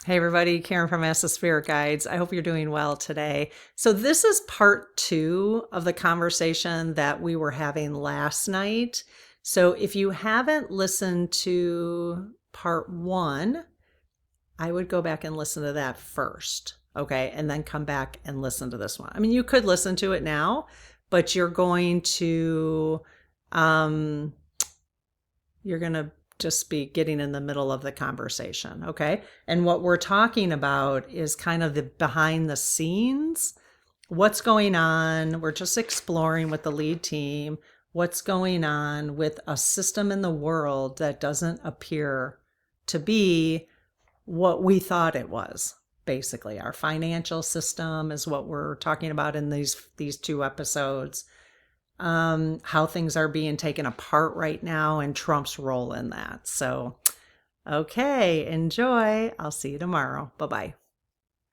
Hey everybody, Karen from Ask the Spirit Guides. I hope you're doing well today. So this is part 2 of the conversation that we were having last night. So if you haven't listened to part 1, I would go back and listen to that first, okay? And then come back and listen to this one. I mean, you could listen to it now, but you're going to just be getting in the middle of the conversation, okay? And what we're talking about is kind of the behind the scenes, what's going on. We're just exploring with the lead team what's going on with a system in the world that doesn't appear to be what we thought it was. Basically, our financial system is what we're talking about in these 2 episodes. How things are being taken apart right now and Trump's role in that. So, okay, enjoy. I'll see you tomorrow. Bye-bye.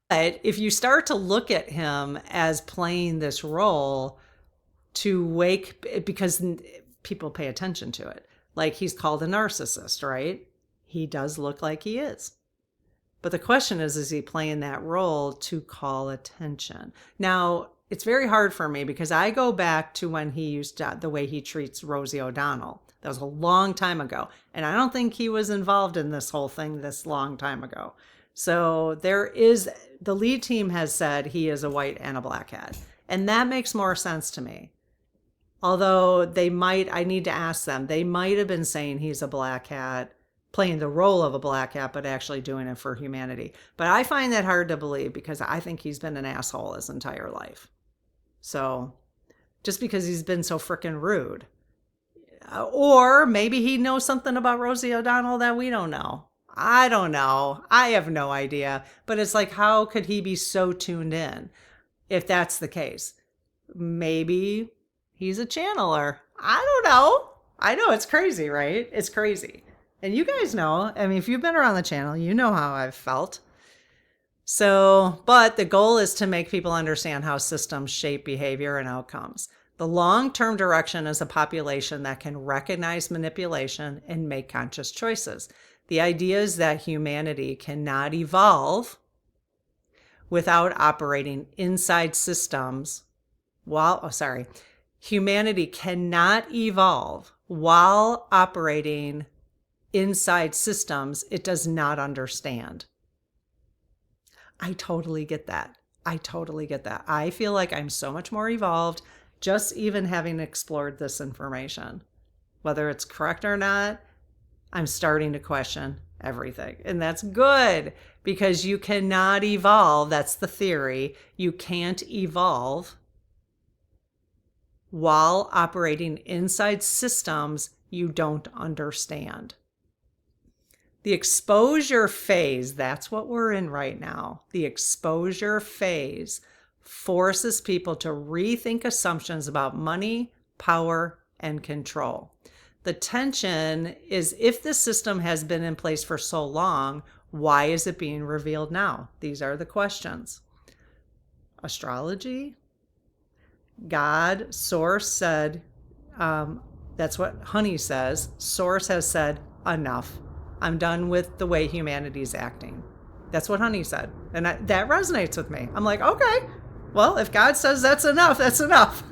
But if you start to look at him as playing this role because people pay attention to it, like he's called a narcissist, right? He does look like he is. But the question is he playing that role to call attention? Now, it's very hard for me because I go back to when he used the way he treats Rosie O'Donnell. That was a long time ago. And I don't think he was involved in this whole thing this long time ago. So the lead team has said he is a white and a black hat. And that makes more sense to me. Although I need to ask them, they might have been saying he's a black hat, playing the role of a black hat, but actually doing it for humanity. But I find that hard to believe because I think he's been an asshole his entire life. So just because he's been so freaking rude. Or maybe he knows something about Rosie O'Donnell that we don't know. I don't know. I have no idea. But it's like, how could he be so tuned in if that's the case? Maybe he's a channeler. I don't know. I know it's crazy, right? It's crazy. And you guys know, I mean, if you've been around the channel, you know how I've felt. So, but the goal is to make people understand how systems shape behavior and outcomes. The long-term direction is a population that can recognize manipulation and make conscious choices. The idea is that humanity cannot evolve without operating inside systems humanity cannot evolve while operating inside systems it does not understand. I totally get that. I feel like I'm so much more evolved just even having explored this information. Whether it's correct or not, I'm starting to question everything. And that's good because you cannot evolve. That's the theory. You can't evolve while operating inside systems you don't understand. The exposure phase, that's what we're in right now. The exposure phase forces people to rethink assumptions about money, power, and control. The tension is if the system has been in place for so long, why is it being revealed now? These are the questions. Astrology? God, Source said, that's what Honey says. Source has said, enough. I'm done with the way humanity is acting. That's what Honey said. And that resonates with me. I'm like, okay, well, if God says that's enough, that's enough.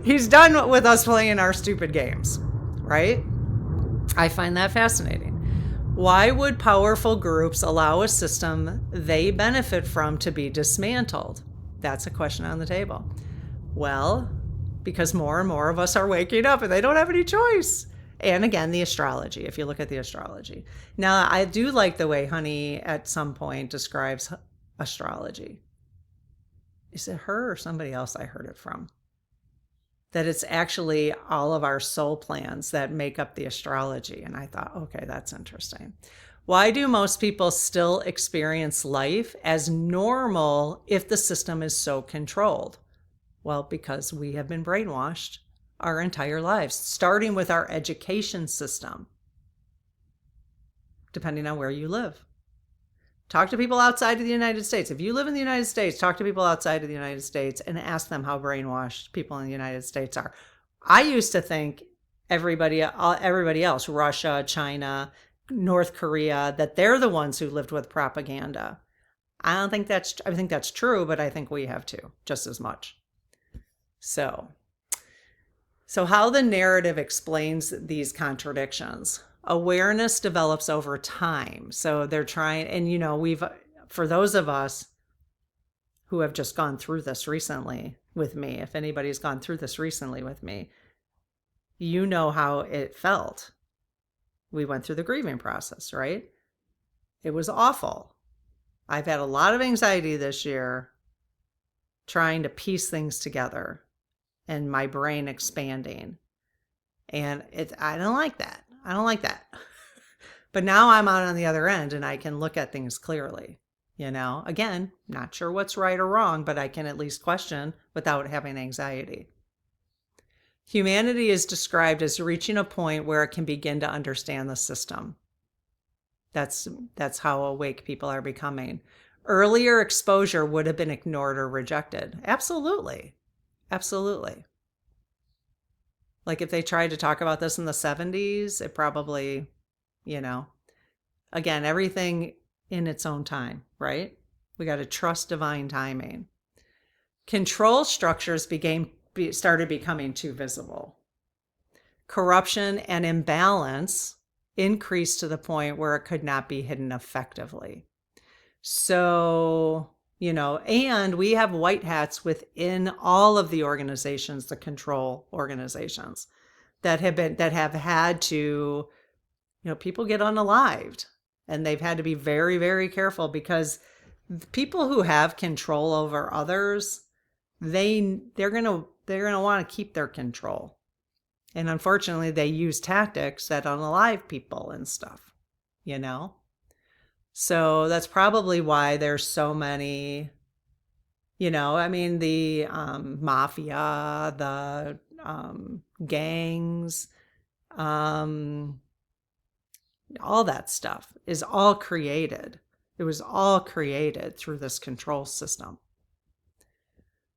He's done with us playing our stupid games, right? I find that fascinating. Why would powerful groups allow a system they benefit from to be dismantled? That's a question on the table. Well, because more and more of us are waking up and they don't have any choice. And again, the astrology, if you look at the astrology. Now, I do like the way Honey at some point describes astrology. Is it her or somebody else I heard it from? That it's actually all of our soul plans that make up the astrology. And I thought, okay, that's interesting. Why do most people still experience life as normal if the system is so controlled? Well, because we have been brainwashed our entire lives, starting with our education system, depending on where you live. Talk to people outside of the United States. If you live in the United States, talk to people outside of the United States and ask them how brainwashed people in the United States are. I used to think everybody else, Russia, China, North Korea, that they're the ones who lived with propaganda. I think that's true, but I think we have too, just as much. So, so how the narrative explains these contradictions. Awareness develops over time. So they're trying, and for those of us who have just gone through this recently with me, if anybody's gone through this recently with me, you know how it felt. We went through the grieving process, right? It was awful. I've had a lot of anxiety this year trying to piece things together and my brain expanding. And I don't like that. I don't like that. But now I'm out on the other end and I can look at things clearly. Again, not sure what's right or wrong, but I can at least question without having anxiety. Humanity is described as reaching a point where it can begin to understand the system. That's how awake people are becoming. Earlier exposure would have been ignored or rejected. Absolutely. Absolutely. Like if they tried to talk about this in the 70s, it probably, again, everything in its own time, right? We got to trust divine timing. Control structures started becoming too visible. Corruption and imbalance increased to the point where it could not be hidden effectively. So, and we have white hats within all of the organizations, the control organizations that have had to, people get unalived, and they've had to be very, very careful because people who have control over others, they're going to want to keep their control. And unfortunately, they use tactics that unalive people and stuff, So that's probably why there's so many, the mafia, the gangs, all that stuff is all created. It was all created through this control system.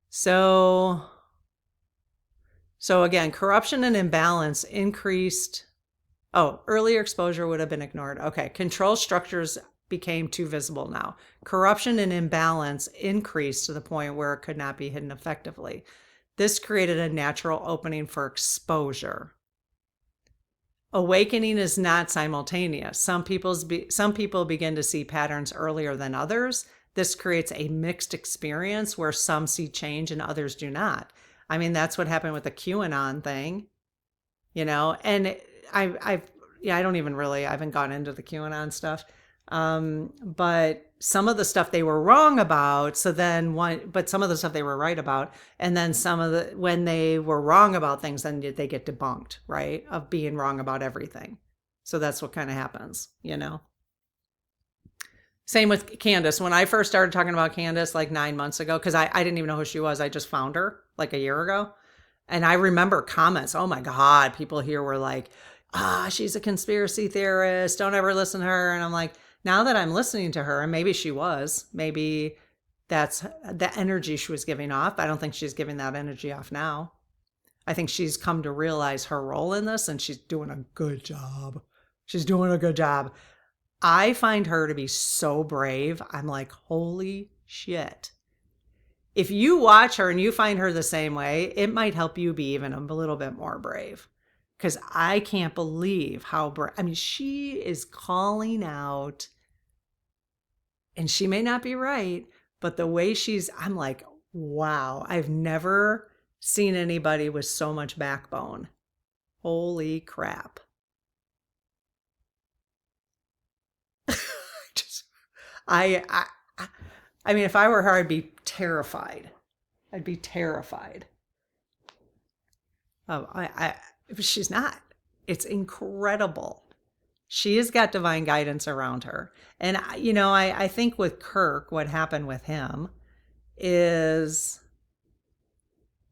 So again, corruption and imbalance increased. Oh, earlier exposure would have been ignored. Okay, control structures became too visible now. Corruption and imbalance increased to the point where it could not be hidden effectively. This created a natural opening for exposure. Awakening is not simultaneous. Some people begin to see patterns earlier than others. This creates a mixed experience where some see change and others do not. I mean, that's what happened with the QAnon thing, and I haven't gone into the QAnon stuff. But some of the stuff they were wrong about. But some of the stuff they were right about. And then when they were wrong about things, then they get debunked, right? Of being wrong about everything. So that's what kind of happens, Same with Candace. When I first started talking about Candace like 9 months ago, because I didn't even know who she was. I just found her like a year ago. And I remember comments. Oh my God. People here were like, she's a conspiracy theorist. Don't ever listen to her. And I'm like, now that I'm listening to her, and maybe that's the energy she was giving off. I don't think she's giving that energy off now. I think she's come to realize her role in this, and she's doing a good job. I find her to be so brave. I'm like, holy shit. If you watch her and you find her the same way, it might help you be even a little bit more brave. Because I can't believe how brave. I mean, she is calling out, and she may not be right, but the way I'm like, wow, I've never seen anybody with so much backbone. Holy crap. I mean, if I were her, I'd be terrified. Oh, she's not. It's incredible. She has got divine guidance around her. And, I think with Kirk, what happened with him is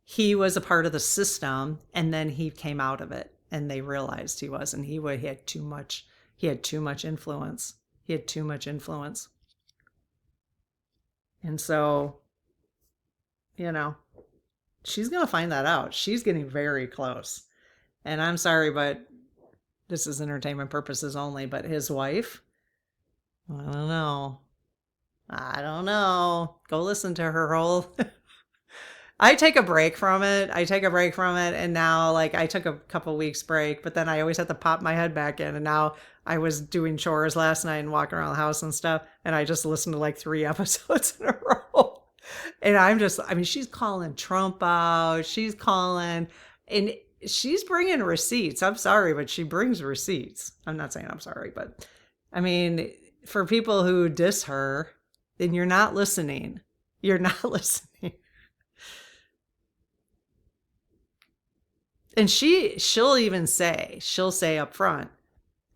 he was a part of the system, and then he came out of it, and they realized he was, and he had too much influence. And so, she's going to find that out. She's getting very close. And I'm sorry, but this is entertainment purposes only, but his wife, I don't know. I don't know. Go listen to her whole. I take a break from it. And now, like, I took a couple weeks break, but then I always have to pop my head back in. And now I was doing chores last night and walking around the house and stuff, and I just listened to like 3 episodes in a row. And I mean, she's calling Trump out. And she's bringing receipts. I'm sorry, but she brings receipts. I'm not saying I'm sorry, but I mean, for people who diss her, then you're not listening. You're not listening. And she'll say up front,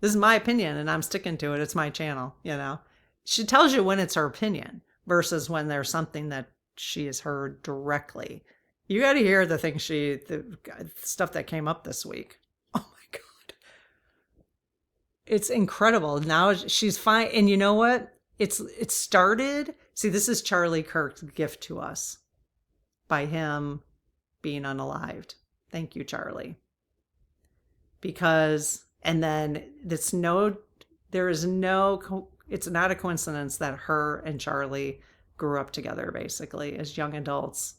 this is my opinion and I'm sticking to it. It's my channel, you know. She tells you when it's her opinion versus when there's something that she has heard directly. You got to hear the stuff that came up this week. Oh my God. It's incredible. Now she's fine. And you know what? It started. See, this is Charlie Kirk's gift to us by him being unalived. Thank you, Charlie. And then it's not a coincidence that her and Charlie grew up together basically as young adults,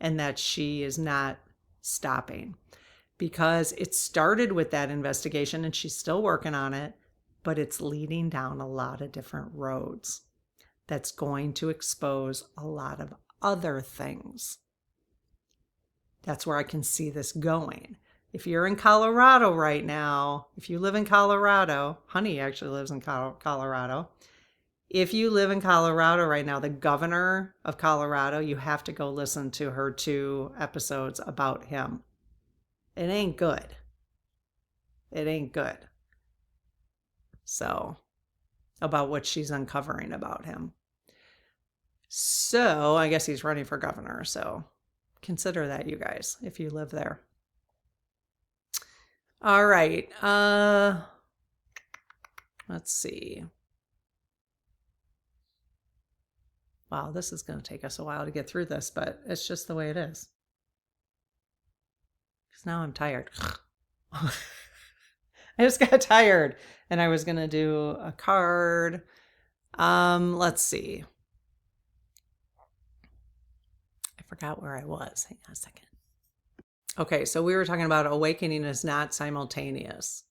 and that she is not stopping, because it started with that investigation and she's still working on it, but it's leading down a lot of different roads that's going to expose a lot of other things. That's where I can see this going. If you're in Colorado right now, if you live in Colorado, Honey actually lives in Colorado. If you live in Colorado right now, the governor of Colorado, you have to go listen to her 2 episodes about him. It ain't good. It ain't good. So, about what she's uncovering about him. So, I guess he's running for governor, so consider that, you guys, if you live there. All right. Let's see. Wow, this is going to take us a while to get through this, but it's just the way it is. Because now I'm tired. I just got tired, and I was going to do a card. Let's see. I forgot where I was. Hang on a second. Okay, so we were talking about awakening is not simultaneous.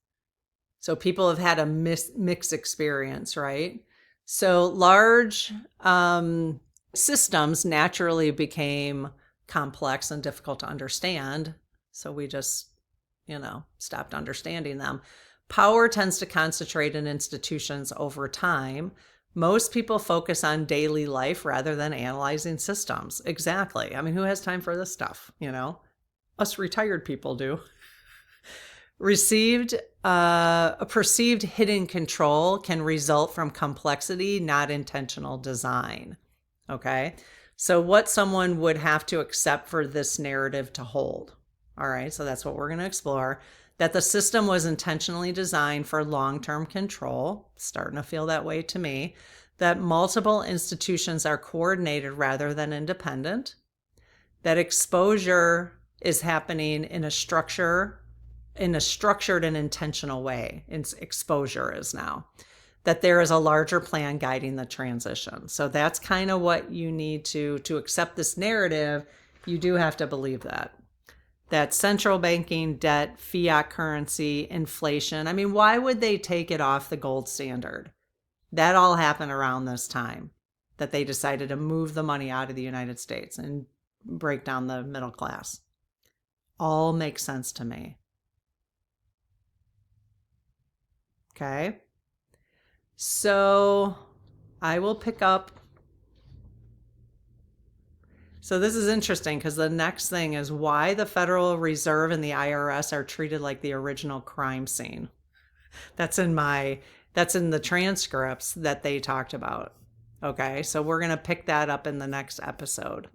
So people have had a mixed experience, right? So large systems naturally became complex and difficult to understand. So we just, stopped understanding them. Power tends to concentrate in institutions over time. Most people focus on daily life rather than analyzing systems. Exactly. I mean, who has time for this stuff, Us retired people do. A perceived hidden control can result from complexity, not intentional design. Okay. So what someone would have to accept for this narrative to hold. All right. So that's what we're going to explore. That the system was intentionally designed for long-term control. Starting to feel that way to me. That multiple institutions are coordinated rather than independent. That exposure is happening in a structured and intentional way. Exposure is now. That there is a larger plan guiding the transition. So that's kind of what you need to accept this narrative. You do have to believe that. That central banking, debt, fiat currency, inflation. I mean, why would they take it off the gold standard? That all happened around this time that they decided to move the money out of the United States and break down the middle class. All makes sense to me. Okay. So I will pick up. So this is interesting because the next thing is why the Federal Reserve and the IRS are treated like the original crime scene. That's in the transcripts that they talked about. Okay. So we're going to pick that up in the next episode.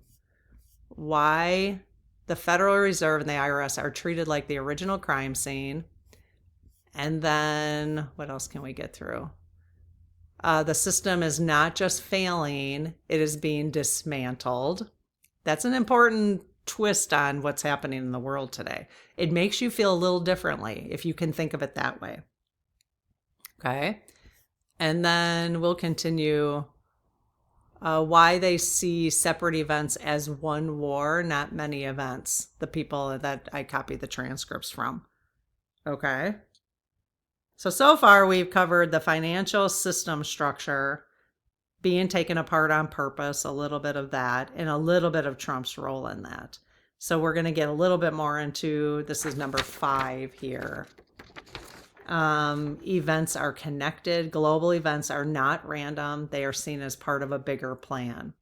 Why the Federal Reserve and the IRS are treated like the original crime scene. And then what else can we get through? The system is not just failing, it is being dismantled. That's an important twist on what's happening in the world today. It makes you feel a little differently if you can think of it that way. Okay. And then we'll continue why they see separate events as one war, not many events. The people that I copied the transcripts from. Okay. So far we've covered the financial system structure being taken apart on purpose, a little bit of that, and a little bit of Trump's role in that. So we're going to get a little bit more into, this is number 5 here. Events are connected. Global events are not random. They are seen as part of a bigger plan.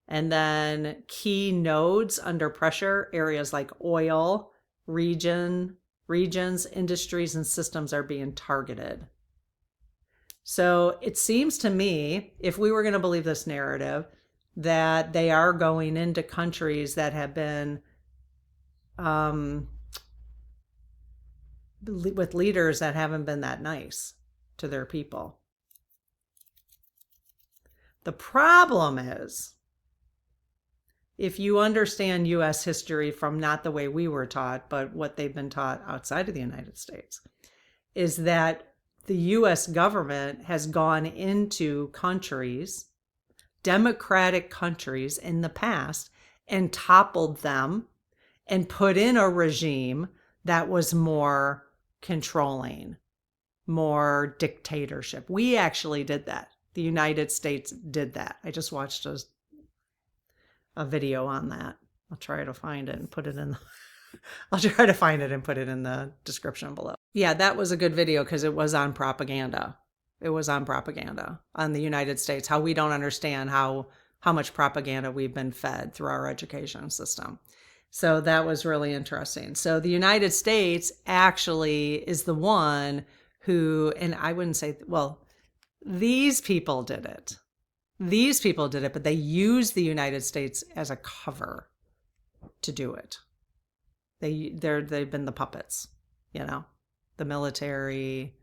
And then key nodes under pressure, areas like oil, regions, industries, and systems are being targeted. So it seems to me, if we were going to believe this narrative, that they are going into countries that have been with leaders that haven't been that nice to their people. The problem is, if you understand U.S. history from not the way we were taught, but what they've been taught outside of the United States, is that the U.S. government has gone into countries, democratic countries in the past, and toppled them and put in a regime that was more controlling, more dictatorship. We actually did that. The United States did that. I just watched a video on that. I'll try to find it and put it in the description below. Yeah, that was a good video because it was on propaganda. It was on propaganda on the United States, how we don't understand how much propaganda we've been fed through our education system. So that was really interesting. So the United States actually is the one who, and I wouldn't say, well, these people did it. These people did it, but they used the United States as a cover to do it. They've been the puppets, the military,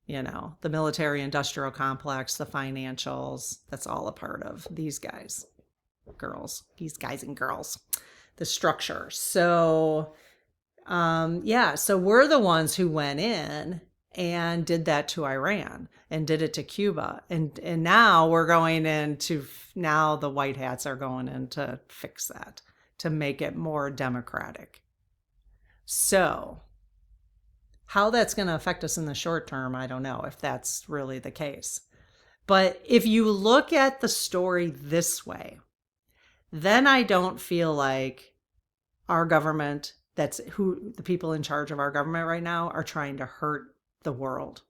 the military industrial complex, the financials. That's all a part of these guys and girls, the structure. So, so we're the ones who went in and did that to Iran and did it to Cuba. And now we're going into, now the white hats are going in to fix that, to make it more democratic. So how that's going to affect us in the short term, I don't know if that's really the case. But if you look at the story this way, then I don't feel like our government, that's who the people in charge of our government right now, are trying to hurt the world.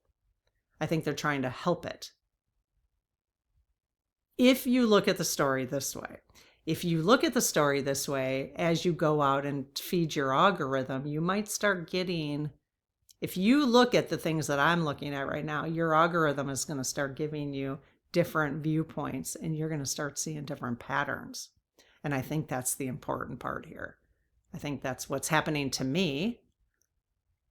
I think they're trying to help it. If you look at the story this way, as you go out and feed your algorithm, you might start getting, if you look at the things that I'm looking at right now, your algorithm is going to start giving you different viewpoints and you're going to start seeing different patterns. And I think that's the important part here. I think that's what's happening to me.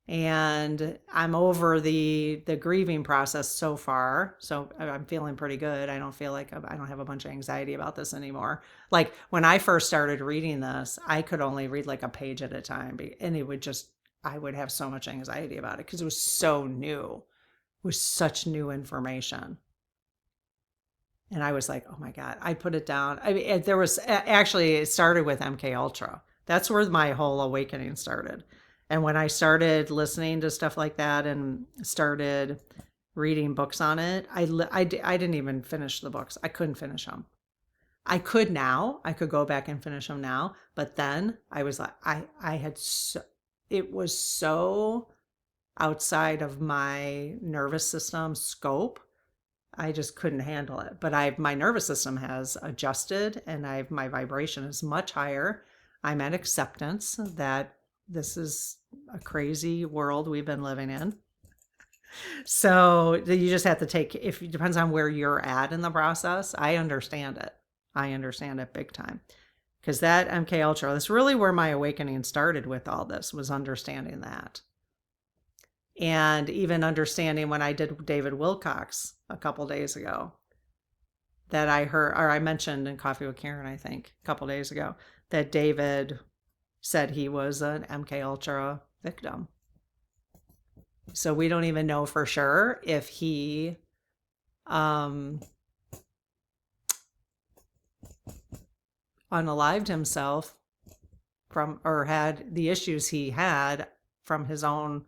And I'm over the grieving process so far. So I'm feeling pretty good. I don't feel like I don't have a bunch of anxiety about this anymore. Like when I first started reading this, I could only read like a page at a time. And I would have so much anxiety about it because it was so new. It was such new information. And I was like, oh my God, I put it down. I mean, it started with MK Ultra. That's where my whole awakening started. And when I started listening to stuff like that and started reading books on it, I didn't even finish the books. I couldn't finish them. I could now. I could go back and finish them now. But then I was like, it was so outside of my nervous system scope. I just couldn't handle it. But my nervous system has adjusted and my vibration is much higher. I'm at acceptance that this is a crazy world we've been living in. So you just have to it depends on where you're at in the process. I understand it. I understand it big time. Because that MK Ultra, that's really where my awakening started with all this, was understanding that. And even understanding when I did David Wilcox a couple days ago, that I heard, or I mentioned in Coffee with Karen, I think, a couple days ago, that David said he was an MK Ultra victim. So we don't even know for sure if he unalived himself from, or had the issues he had from his own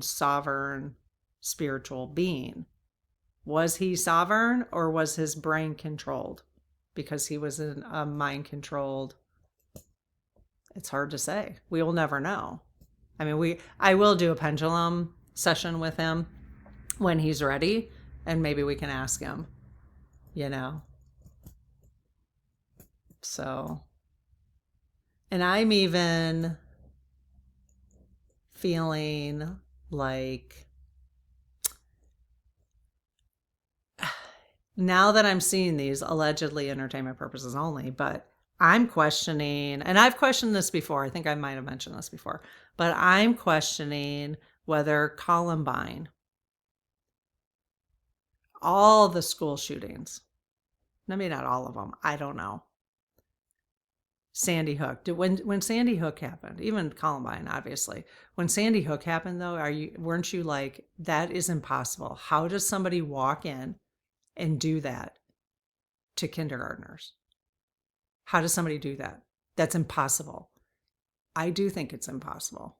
sovereign spiritual being. Was he sovereign, or was his brain controlled? Because he was in a mind controlled. It's hard to say. We will never know. I mean, I will do a pendulum session with him when he's ready, and maybe we can ask him, you know. So, and I'm even feeling like, now that I'm seeing these allegedly entertainment purposes only, but I'm questioning, and I've questioned this before, I think I might have mentioned this before, but I'm questioning whether Columbine, all the school shootings, I mean, not all of them, I don't know. Sandy Hook, when Sandy Hook happened, even Columbine, obviously, when Sandy Hook happened though, weren't you like, that is impossible? How does somebody walk in and do that to kindergartners? How does somebody do that? That's impossible. I do think it's impossible.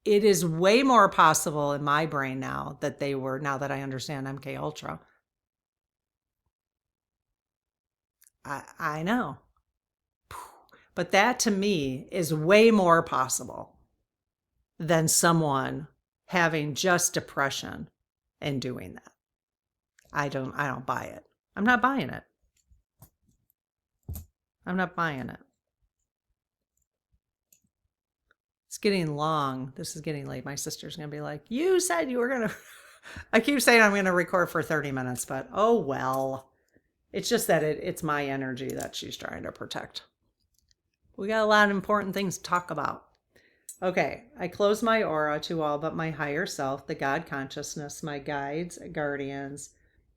It is way more possible in my brain now that now that I understand MK Ultra. I know. But that to me is way more possible than someone having just depression and doing that. I don't buy it. I'm not buying it. I'm not buying it. It's getting long. This is getting late. My sister's going to be like, you said you were going to, I keep saying I'm going to record for 30 minutes, but oh well. It's just that it's my energy that she's trying to protect. We got a lot of important things to talk about. Okay, I close my aura to all but my higher self, the God consciousness, my guides, guardians,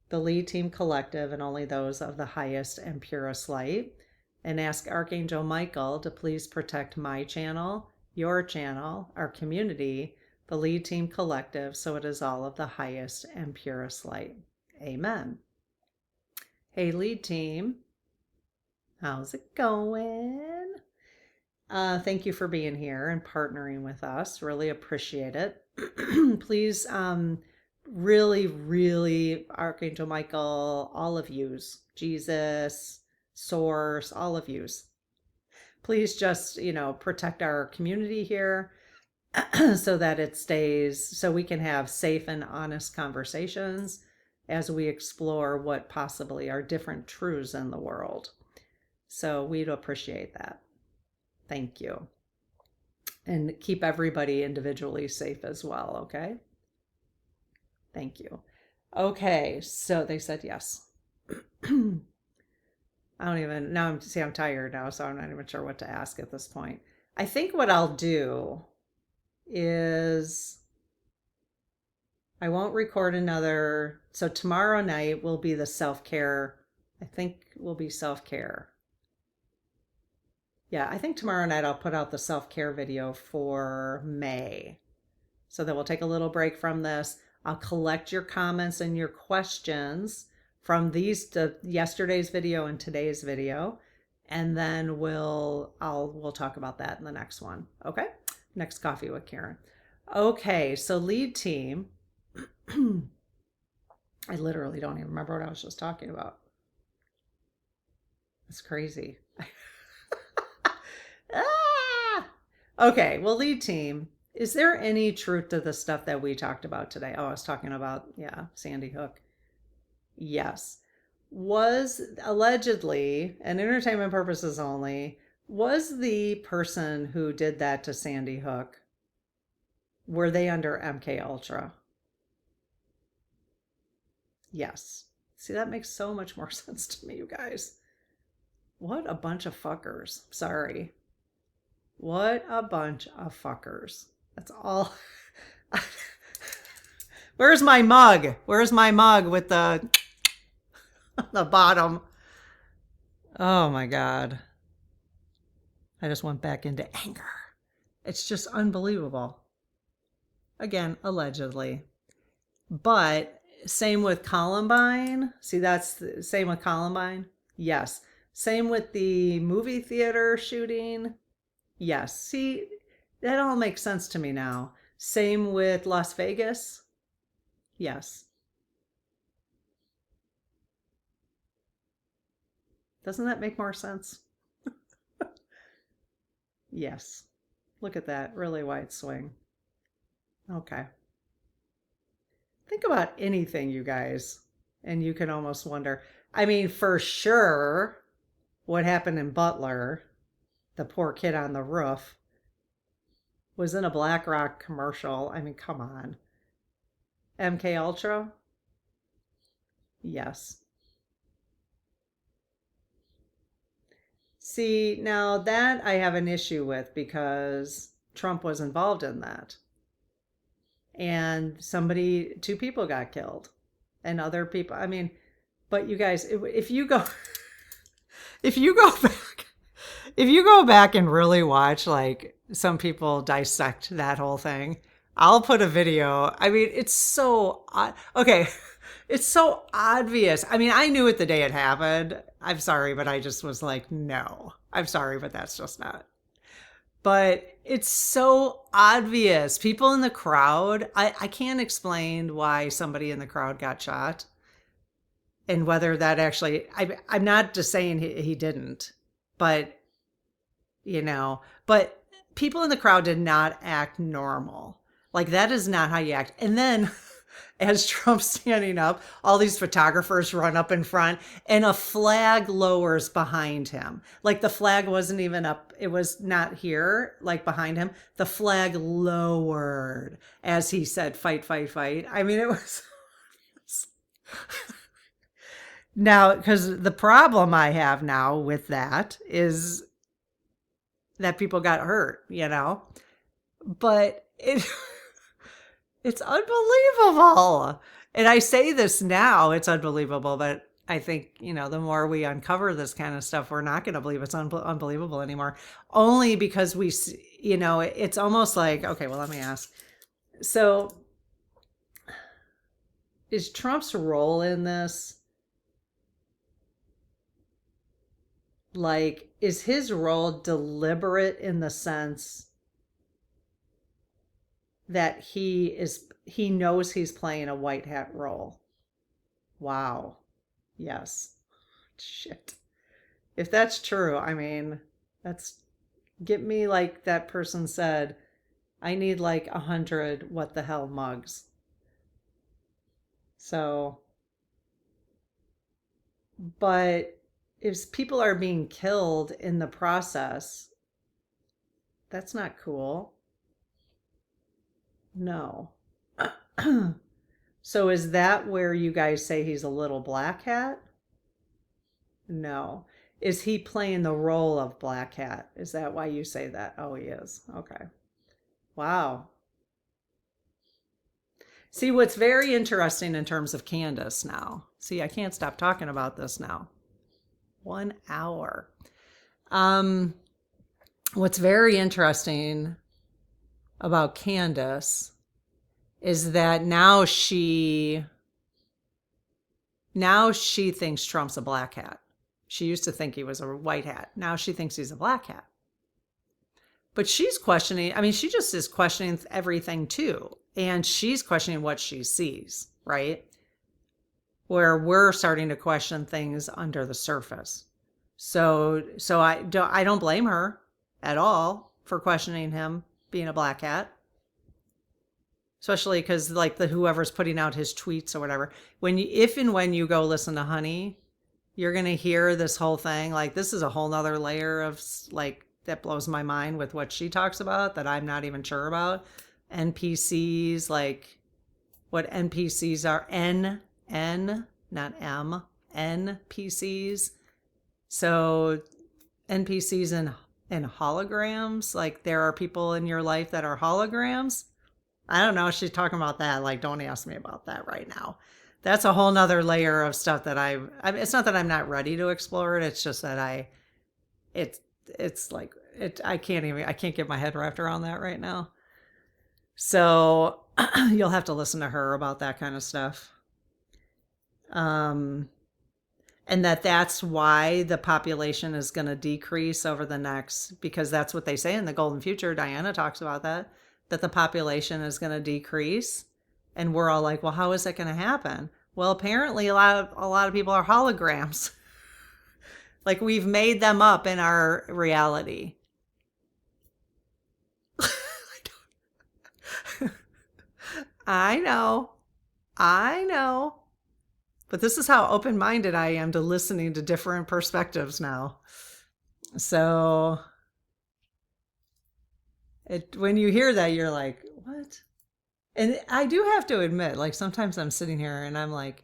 the lead team collective, and only those of the highest and purest light, and ask Archangel Michael to please protect my channel, your channel, our community, the lead team collective, so it is all of the highest and purest light. Amen. Hey, lead team. How's it going? Thank you for being here and partnering with us. Really appreciate it. Please, really, really, Archangel Michael, all of yous, Jesus, Source, all of yous. Please just, protect our community here so that it stays, so we can have safe and honest conversations as we explore what possibly are different truths in the world. So we'd appreciate that. Thank you. And keep everybody individually safe as well, okay? Thank you. Okay, so they said yes. I'm tired now, so I'm not even sure what to ask at this point. I think what I'll do is I won't record another. So tomorrow night will be the self-care. I think will be self-care. Yeah, I think tomorrow night I'll put out the self-care video for May. So then we'll take a little break from this. I'll collect your comments and your questions from yesterday's video and today's video. And then we'll talk about that in the next one. Okay? Next Coffee with Karen. Okay, so lead team. I literally don't even remember what I was just talking about. It's crazy. Okay, well, lead team, is there any truth to the stuff that we talked about today? Oh, I was talking about, Sandy Hook. Yes. Was allegedly, and entertainment purposes only, was the person who did that to Sandy Hook, were they under MK Ultra? Yes. See, that makes so much more sense to me, you guys. What a bunch of fuckers. Sorry. What a bunch of fuckers. That's all. Where's my mug? Where's my mug with the bottom? Oh my God. I just went back into anger. It's just unbelievable. Again, allegedly. But same with Columbine. See, that's the same with Columbine. Yes. Same with the movie theater shooting. Yes. See, that all makes sense to me now. Same with Las Vegas. Yes. Doesn't that make more sense? Yes. Look at that really wide swing. Okay. Think about anything, you guys, and you can almost wonder. I mean, for sure, what happened in Butler, the poor kid on the roof, was in a BlackRock commercial. I mean, come on. MK Ultra? Yes. See, now that I have an issue with because Trump was involved in that. And two people got killed. And other people, I mean, but you guys, if you go, if you go back, if you go back and really watch, like, some people dissect that whole thing, I'll put a video. I mean, it's so, okay, it's so obvious. I mean, I knew it the day it happened. I'm sorry, but I just was like, no, I'm sorry, but that's just not. But it's so obvious. People in the crowd, I can't explain why somebody in the crowd got shot and whether that actually, I'm not just saying he didn't, but, but people in the crowd did not act normal. Like, that is not how you act. And then as Trump's standing up, all these photographers run up in front and a flag lowers behind him. Like, the flag wasn't even up. It was not here, like behind him. The flag lowered as he said, fight, fight, fight. I mean, it was now, because the problem I have now with that is that people got hurt, but it's unbelievable. And I say this now, it's unbelievable, but I think, the more we uncover this kind of stuff, we're not going to believe it's unbelievable anymore. Only because it's almost like, okay, well, let me ask. So is Trump's role in this, like, is his role deliberate in the sense that he knows he's playing a white hat role? Wow. Yes. Shit. If that's true, I mean, get me, like that person said, I need like 100 what the hell mugs. So, but if people are being killed in the process, that's not cool. No. So is that where you guys say he's a little black hat? No. Is he playing the role of black hat? Is that why you say that? Oh, he is. Okay. Wow. See, what's very interesting in terms of Candace now. See, I can't stop talking about this now. 1 hour. What's very interesting about Candace is that now she thinks Trump's a black hat. She used to think he was a white hat. Now she thinks he's a black hat. But she's questioning, I mean, she just is questioning everything too. And she's questioning what she sees, right? Where we're starting to question things under the surface. So I don't blame her at all for questioning him being a black hat. Especially because, like, whoever's putting out his tweets or whatever, if and when you go listen to Honey, you're going to hear this whole thing. Like, this is a whole nother layer of, like, that blows my mind with what she talks about that I'm not even sure about. NPCs, like what NPCs are. N, not M, NPCs. So NPCs and holograms, like there are people in your life that are holograms. I don't know. She's talking about that. Like, don't ask me about that right now. That's a whole nother layer of stuff that I mean, it's not that I'm not ready to explore it. It's just that it's, it's like, I can't get my head wrapped around that right now. So you'll have to listen to her about that kind of stuff. Um, and that's why the population is going to decrease over the next, because that's what they say in the golden future. Diana talks about that the population is going to decrease. And we're all like, well, how is that going to happen? Well, apparently a lot of people are holograms. Like, we've made them up in our reality. I know. I know. But this is how open-minded I am to listening to different perspectives now. So when you hear that, you're like, what? And I do have to admit, like, sometimes I'm sitting here and I'm like,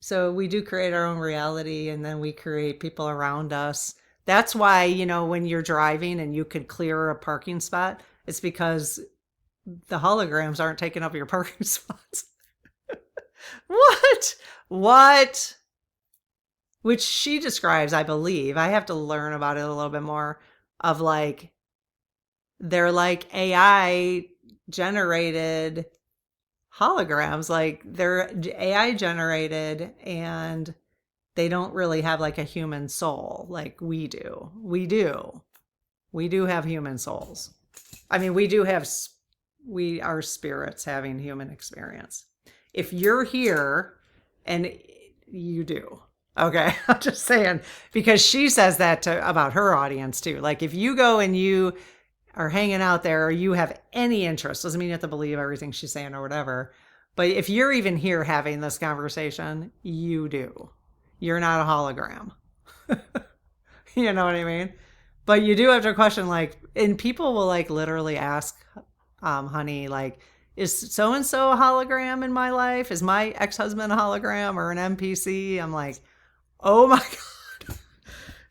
so we do create our own reality, and then we create people around us. That's why, when you're driving and you could clear a parking spot, it's because the holograms aren't taking up your parking spots. What? What? Which she describes, I believe. I have to learn about it a little bit more, of like, they're like AI generated holograms. Like, they're AI generated, and they don't really have like a human soul like we do. We do have human souls. I mean, we are spirits having human experience. If you're here, and you do, okay, I'm just saying, because she says that about her audience too. Like, if you go and you are hanging out there, or you have any interest, doesn't mean you have to believe everything she's saying or whatever, but if you're even here having this conversation, you do. You're not a hologram. You know what I mean? But you do have to question, like, and people will like literally ask, honey, like, is so-and-so a hologram in my life? Is my ex-husband a hologram or an NPC? I'm like, oh my God.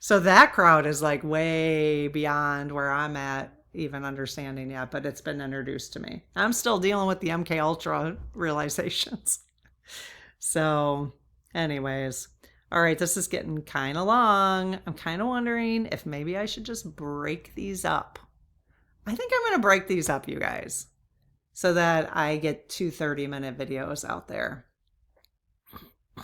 So that crowd is like way beyond where I'm at even understanding yet, but it's been introduced to me. I'm still dealing with the MK Ultra realizations. So anyways, all right, this is getting kind of long. I'm kind of wondering if maybe I should just break these up. I think I'm going to break these up, you guys, so that I get 2 30-minute videos out there.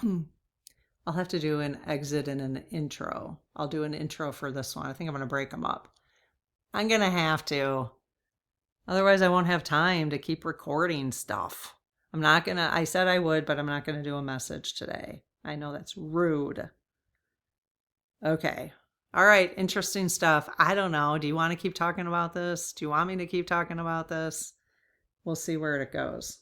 I'll have to do an exit and an intro. I'll do an intro for this one. I think I'm going to break them up. I'm going to have to. Otherwise, I won't have time to keep recording stuff. I said I would, but I'm not going to do a message today. I know that's rude. Okay. All right. Interesting stuff. I don't know. Do you want to keep talking about this? Do you want me to keep talking about this? We'll see where it goes.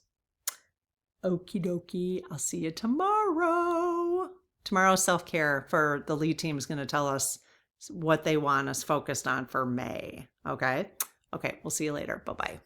Okie dokie. I'll see you tomorrow. Tomorrow's self-care for the lead team is going to tell us what they want us focused on for May. Okay. Okay. We'll see you later. Bye-bye.